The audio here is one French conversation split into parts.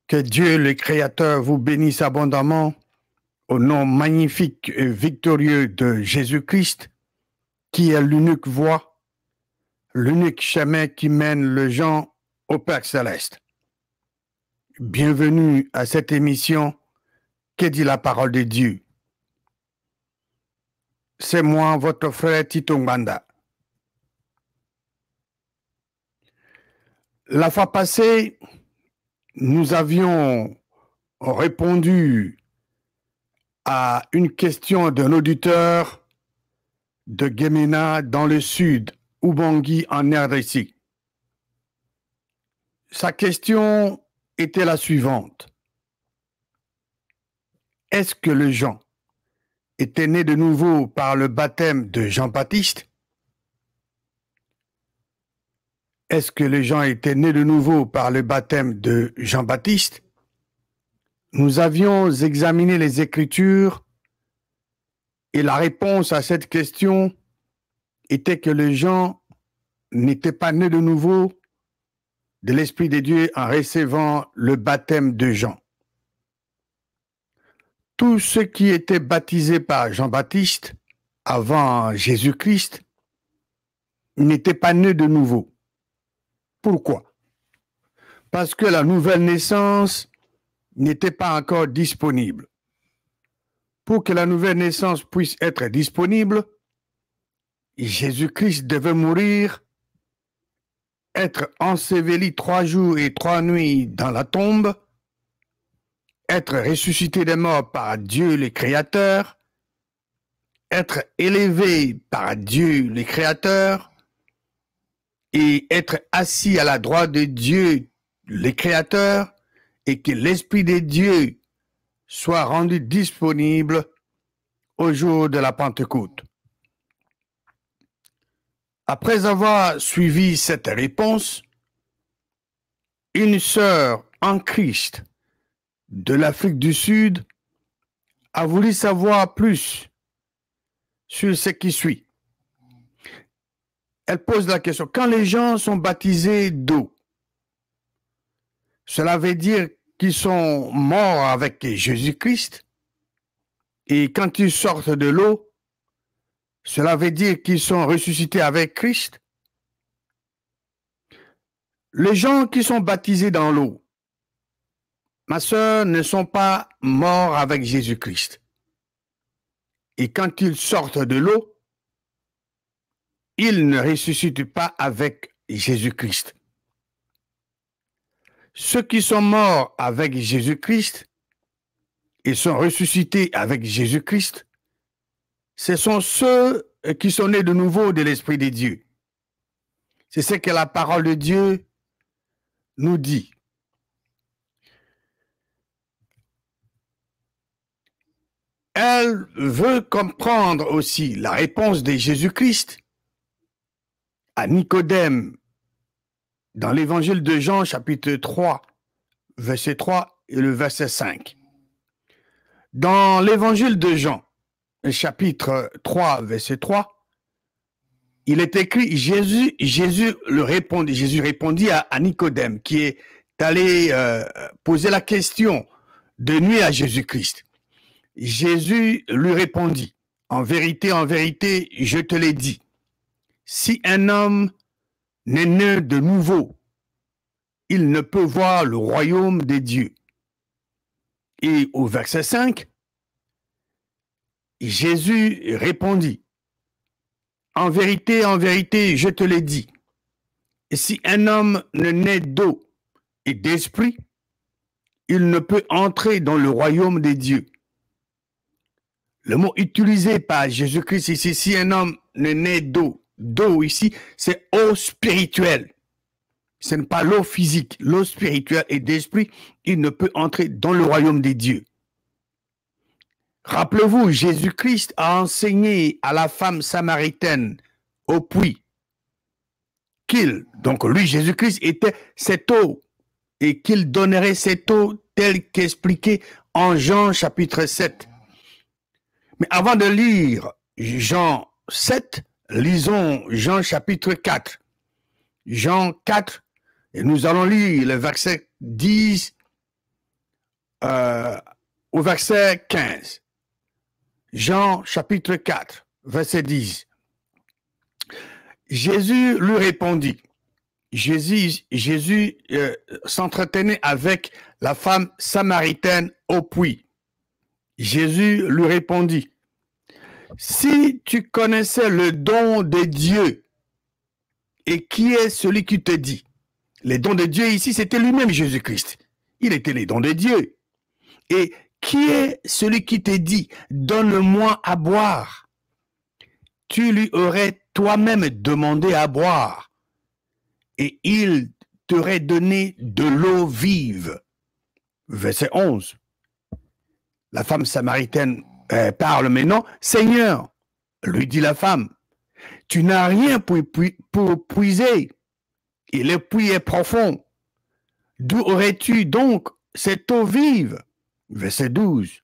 Que Dieu le Créateur vous bénisse abondamment au nom magnifique et victorieux de Jésus-Christ, qui est l'unique voie, l'unique chemin qui mène les gens au Père Céleste. Bienvenue à cette émission « Que dit la parole de Dieu ?» C'est moi, votre frère Tito Nganda. La fois passée, nous avions répondu à une question d'un auditeur de Gemena dans le sud, Ubangi en RDC. Sa question était la suivante. Est-ce que les gens étaient nés de nouveau par le baptême de Jean-Baptiste? Est-ce que les gens étaient nés de nouveau par le baptême de Jean-Baptiste? Nous avions examiné les Écritures et la réponse à cette question était que les gens n'étaient pas nés de nouveau de l'Esprit de Dieu en recevant le baptême de Jean. Tous ceux qui étaient baptisés par Jean-Baptiste avant Jésus-Christ n'étaient pas nés de nouveau. Pourquoi? Parce que la nouvelle naissance n'était pas encore disponible. Pour que la nouvelle naissance puisse être disponible, Jésus-Christ devait mourir, être enseveli 3 jours et 3 nuits dans la tombe, être ressuscité des morts par Dieu le Créateur, être élevé par Dieu le Créateur et être assis à la droite de Dieu le Créateur, et que l'Esprit de Dieu soit rendu disponible au jour de la Pentecôte. Après avoir suivi cette réponse, une sœur en Christ de l'Afrique du Sud a voulu savoir plus sur ce qui suit. Elle pose la question, quand les gens sont baptisés d'eau, cela veut dire qu'ils sont morts avec Jésus-Christ, et quand ils sortent de l'eau, cela veut dire qu'ils sont ressuscités avec Christ. Les gens qui sont baptisés dans l'eau, ma sœur, ne sont pas morts avec Jésus-Christ. Et quand ils sortent de l'eau, ils ne ressuscitent pas avec Jésus-Christ. Ceux qui sont morts avec Jésus-Christ et sont ressuscités avec Jésus-Christ, ce sont ceux qui sont nés de nouveau de l'Esprit de Dieu. C'est ce que la parole de Dieu nous dit. Elle veut comprendre aussi la réponse de Jésus-Christ à Nicodème dans l'évangile de Jean, chapitre 3, verset 3 et le verset 5. Dans l'évangile de Jean, chapitre 3, verset 3, il est écrit, Jésus répondit à Nicodème, qui est allé poser la question de nuit à Jésus-Christ. Jésus lui répondit, en vérité, je te l'ai dit, si un homme n'est né de nouveau, il ne peut voir le royaume des dieux. Et au verset 5, Jésus répondit, en vérité, je te l'ai dit, si un homme ne naît d'eau et d'esprit, il ne peut entrer dans le royaume des dieux. Le mot utilisé par Jésus-Christ ici, si un homme ne naît d'eau ici, c'est eau spirituelle. Ce n'est pas l'eau physique, l'eau spirituelle et d'esprit, il ne peut entrer dans le royaume des dieux. Rappelez-vous, Jésus-Christ a enseigné à la femme samaritaine au puits donc lui, Jésus-Christ, était cette eau et qu'il donnerait cette eau telle qu'expliquée en Jean chapitre 7. Mais avant de lire Jean 7, lisons Jean chapitre 4. Jean 4, et nous allons lire le verset 10 au verset 15. Jean chapitre 4, verset 10. Jésus lui répondit. Jésus s'entretenait avec la femme samaritaine au puits. Jésus lui répondit, si tu connaissais le don de Dieu, et qui est celui qui te dit? Les dons de Dieu ici, c'était lui-même Jésus-Christ. Il était les dons de Dieu. Et qui est celui qui te dit, donne-moi à boire? Tu lui aurais toi-même demandé à boire, et il t'aurait donné de l'eau vive. Verset 11. La femme samaritaine parle maintenant. Seigneur, lui dit la femme, tu n'as rien pour puiser, et le puits est profond. D'où aurais-tu donc cette eau vive? Verset 12.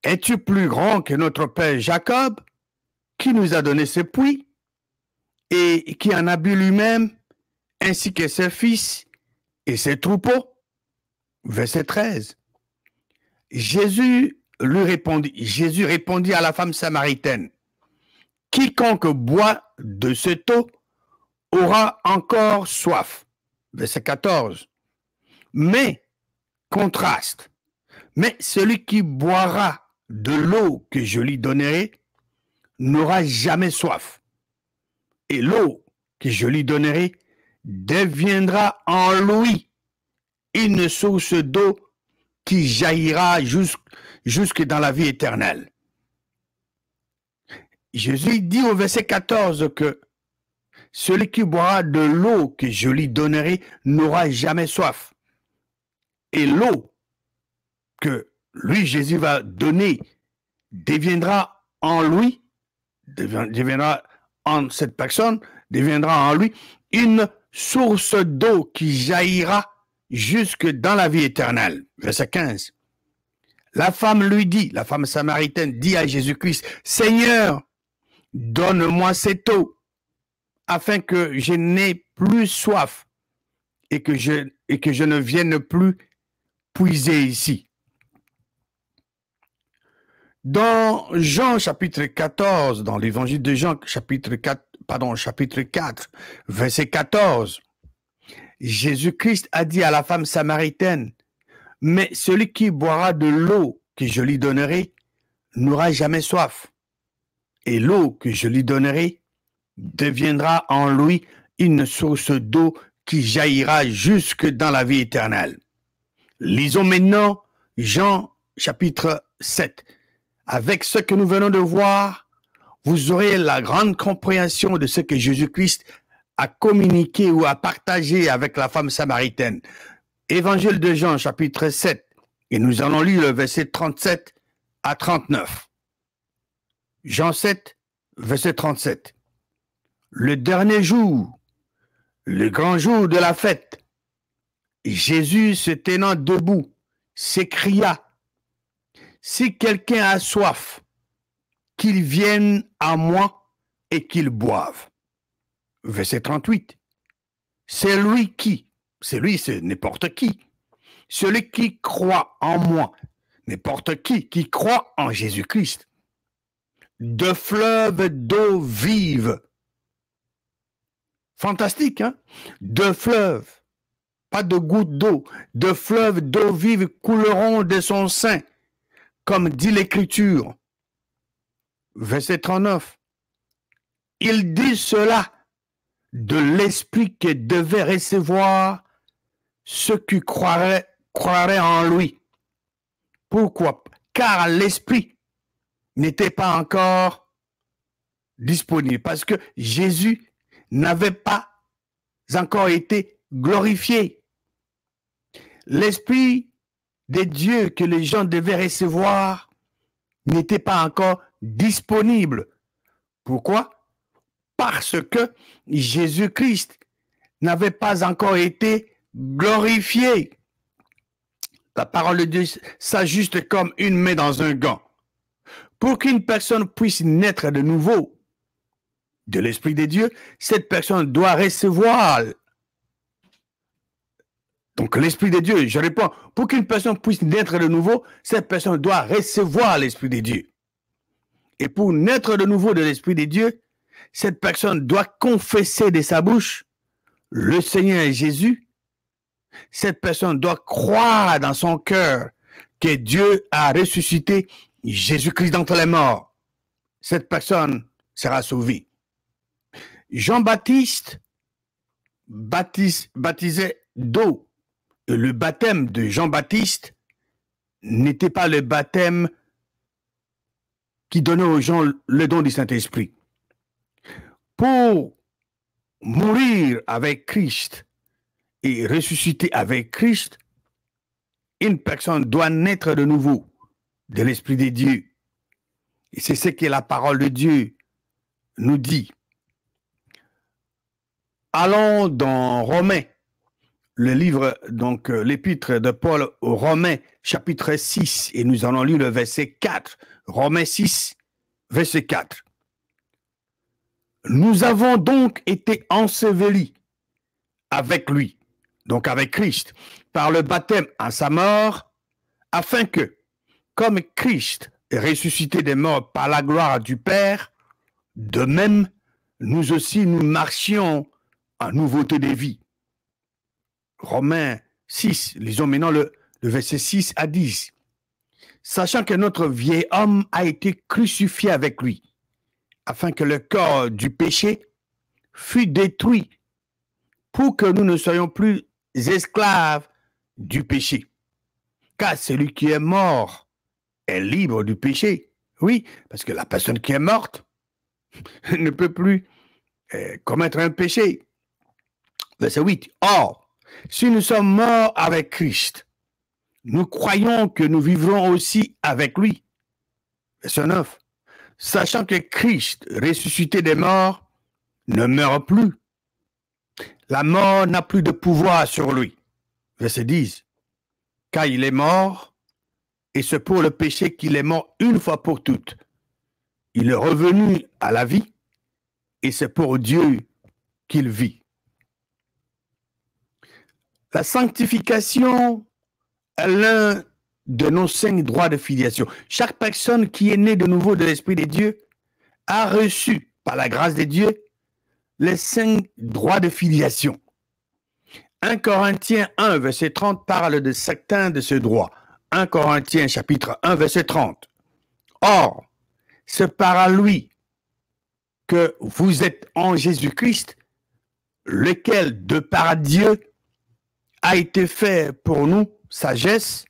Es-tu plus grand que notre père Jacob, qui nous a donné ce puits, et qui en a bu lui-même, ainsi que ses fils et ses troupeaux? Verset 13. Jésus répondit à la femme samaritaine, quiconque boit de cette eau aura encore soif. Verset 14. Mais, contraste, mais celui qui boira de l'eau que je lui donnerai n'aura jamais soif. Et l'eau que je lui donnerai deviendra en lui une source d'eau qui jaillira jusque dans la vie éternelle. Jésus dit au verset 14 que celui qui boira de l'eau que je lui donnerai n'aura jamais soif. Et l'eau que lui, Jésus, va donner deviendra en lui, deviendra en cette personne, deviendra en lui une source d'eau qui jaillira jusque dans la vie éternelle. Verset 15. La femme lui dit, la femme samaritaine dit à Jésus-Christ, Seigneur, donne-moi cette eau, afin que je n'ai plus soif et que je ne vienne plus puiser ici. Dans Jean chapitre 14, dans l'évangile de Jean chapitre 4, verset 14, Jésus-Christ a dit à la femme samaritaine, mais celui qui boira de l'eau que je lui donnerai n'aura jamais soif. Et l'eau que je lui donnerai deviendra en lui une source d'eau qui jaillira jusque dans la vie éternelle. Lisons maintenant Jean chapitre 7. Avec ce que nous venons de voir, vous aurez la grande compréhension de ce que Jésus-Christ a communiqué ou a partagé avec la femme samaritaine. Évangile de Jean chapitre 7, et nous allons lire le verset 37 à 39. Jean 7, verset 37. Le dernier jour, le grand jour de la fête, Jésus se tenant debout, s'écria, si quelqu'un a soif, qu'il vienne à moi et qu'il boive. Verset 38. C'est n'importe qui. Celui qui croit en moi, n'importe qui croit en Jésus-Christ, de fleuves d'eau vive. Fantastique, hein? De fleuves, pas de gouttes d'eau, de fleuves d'eau vive couleront de son sein, comme dit l'Écriture. Verset 39. Il dit cela de l'esprit que devait recevoir ceux qui croiraient en lui. Pourquoi? Car l'esprit n'était pas encore disponible, parce que Jésus n'avait pas encore été glorifié. L'esprit de Dieu que les gens devaient recevoir n'était pas encore disponible. Pourquoi? Parce que Jésus-Christ n'avait pas encore été glorifié. La parole de Dieu s'ajuste comme une main dans un gant. Pour qu'une personne puisse naître de nouveau de l'Esprit de Dieu, cette personne doit recevoir Donc l'Esprit de Dieu, je réponds, pour qu'une personne puisse naître de nouveau, cette personne doit recevoir l'Esprit de Dieu. Et pour naître de nouveau de l'Esprit de Dieu, cette personne doit confesser de sa bouche le Seigneur Jésus. Cette personne doit croire dans son cœur que Dieu a ressuscité Jésus-Christ d'entre les morts. Cette personne sera sauvée. Jean-Baptiste baptisait d'eau. Et le baptême de Jean-Baptiste n'était pas le baptême qui donnait aux gens le don du Saint-Esprit. Pour mourir avec Christ et ressusciter avec Christ, une personne doit naître de nouveau de l'Esprit de Dieu. Et c'est ce que la parole de Dieu nous dit. Allons dans Romains, le livre, donc l'épître de Paul aux Romains, chapitre 6, et nous allons lire le verset 4. Romains 6, verset 4. Nous avons donc été ensevelis avec lui, donc avec Christ, par le baptême à sa mort, afin que, comme Christ est ressuscité des morts par la gloire du Père, de même, nous aussi, nous marchions en nouveauté de vie. Romains 6, lisons maintenant le verset 6 à 10. Sachant que notre vieil homme a été crucifié avec lui, afin que le corps du péché fût détruit, pour que nous ne soyons plus esclaves du péché. Car celui qui est mort est libre du péché. Oui, parce que la personne qui est morte ne peut plus commettre un péché. Verset 8. Or, si nous sommes morts avec Christ, nous croyons que nous vivrons aussi avec lui. Verset 9. Sachant que Christ, ressuscité des morts, ne meurt plus. La mort n'a plus de pouvoir sur lui. Verset 10. Car il est mort, et c'est pour le péché qu'il est mort une fois pour toutes. Il est revenu à la vie, et c'est pour Dieu qu'il vit. La sanctification est l'un de nos 5 droits de filiation. Chaque personne qui est née de nouveau de l'Esprit de Dieu a reçu, par la grâce de Dieu, les 5 droits de filiation. 1 Corinthiens 1, verset 30 parle de certains de ces droits. 1 Corinthiens chapitre 1, verset 30. Or, c'est par lui que vous êtes en Jésus-Christ, lequel, de par Dieu, a été fait pour nous sagesse,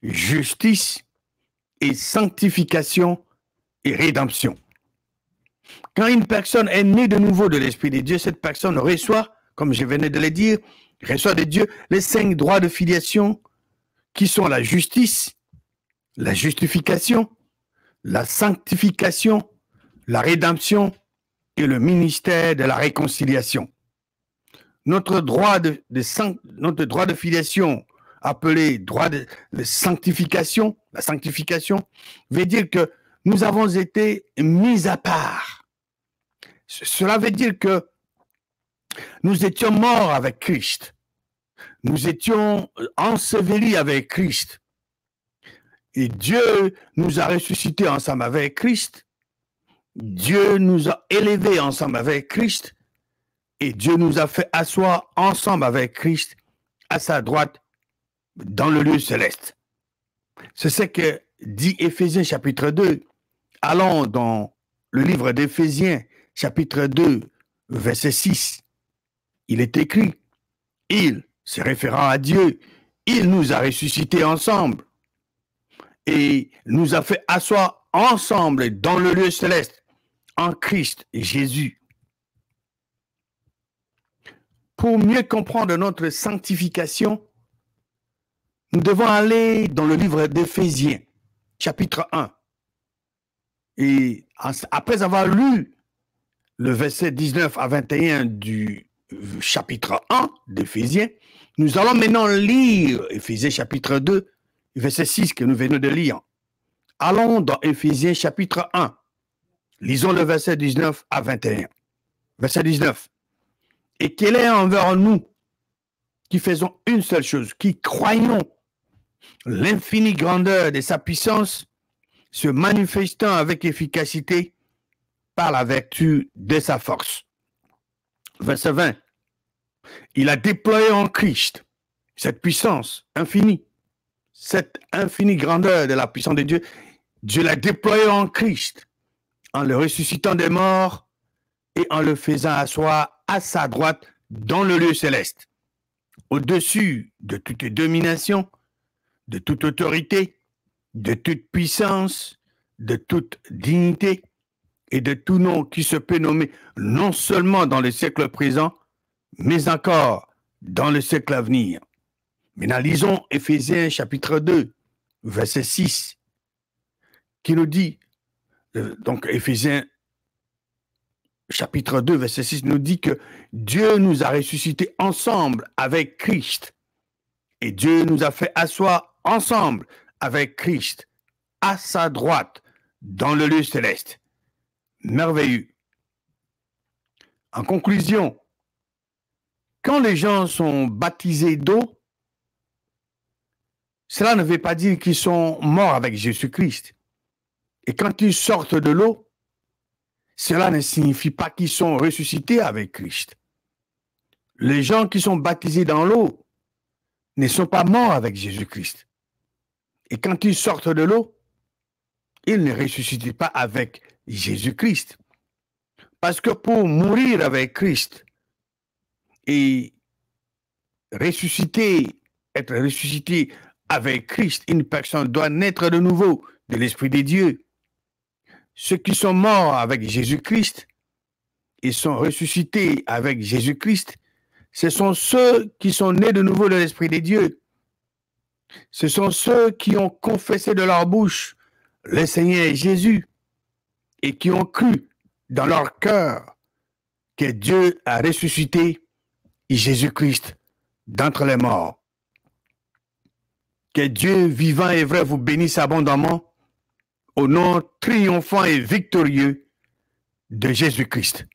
justice et sanctification et rédemption. Quand une personne est née de nouveau de l'Esprit de Dieu, cette personne reçoit, comme je venais de le dire, reçoit de Dieu les 5 droits de filiation qui sont la justice, la justification, la sanctification, la rédemption et le ministère de la réconciliation. Notre droit de filiation, appelé droit de sanctification, la sanctification, veut dire que nous avons été mis à part. Cela veut dire que nous étions morts avec Christ. Nous étions ensevelis avec Christ. Et Dieu nous a ressuscités ensemble avec Christ. Dieu nous a élevés ensemble avec Christ. Et Dieu nous a fait asseoir ensemble avec Christ à sa droite dans le lieu céleste. C'est ce que dit Éphésiens chapitre 2. Allons dans le livre d'Éphésiens chapitre 2, verset 6. Il est écrit, il, se référant à Dieu, il nous a ressuscités ensemble et nous a fait asseoir ensemble dans le lieu céleste en Christ Jésus. Pour mieux comprendre notre sanctification, nous devons aller dans le livre d'Éphésiens, chapitre 1. Et après avoir lu le verset 19 à 21 du chapitre 1 d'Éphésiens, nous allons maintenant lire Éphésiens chapitre 2, verset 6 que nous venons de lire. Allons dans Éphésiens chapitre 1. Lisons le verset 19 à 21. Verset 19. Et qu'il est envers nous qui faisons une seule chose, qui croyons l'infinie grandeur de sa puissance se manifestant avec efficacité par la vertu de sa force. Verset 20. Il a déployé en Christ cette puissance infinie, cette infinie grandeur de la puissance de Dieu. Dieu l'a déployé en Christ en le ressuscitant des morts et en le faisant asseoir à sa droite dans le lieu céleste, au-dessus de toute domination, de toute autorité, de toute puissance, de toute dignité et de tout nom qui se peut nommer non seulement dans le siècle présent, mais encore dans le siècle à venir. Maintenant, lisons Éphésiens chapitre 2, verset 6, qui nous dit, donc Éphésiens chapitre 2, verset 6 nous dit que Dieu nous a ressuscités ensemble avec Christ et Dieu nous a fait asseoir ensemble avec Christ à sa droite dans le lieu céleste. Merveilleux. En conclusion, quand les gens sont baptisés d'eau, cela ne veut pas dire qu'ils sont morts avec Jésus-Christ. Et quand ils sortent de l'eau, cela ne signifie pas qu'ils sont ressuscités avec Christ. Les gens qui sont baptisés dans l'eau ne sont pas morts avec Jésus-Christ. Et quand ils sortent de l'eau, ils ne ressuscitent pas avec Jésus-Christ. Parce que pour mourir avec Christ et ressusciter, être ressuscité avec Christ, une personne doit naître de nouveau de l'Esprit de Dieu. Ceux qui sont morts avec Jésus-Christ et sont ressuscités avec Jésus-Christ, ce sont ceux qui sont nés de nouveau de l'Esprit de Dieu. Ce sont ceux qui ont confessé de leur bouche le Seigneur Jésus et qui ont cru dans leur cœur que Dieu a ressuscité Jésus-Christ d'entre les morts. Que Dieu vivant et vrai vous bénisse abondamment au nom triomphant et victorieux de Jésus-Christ.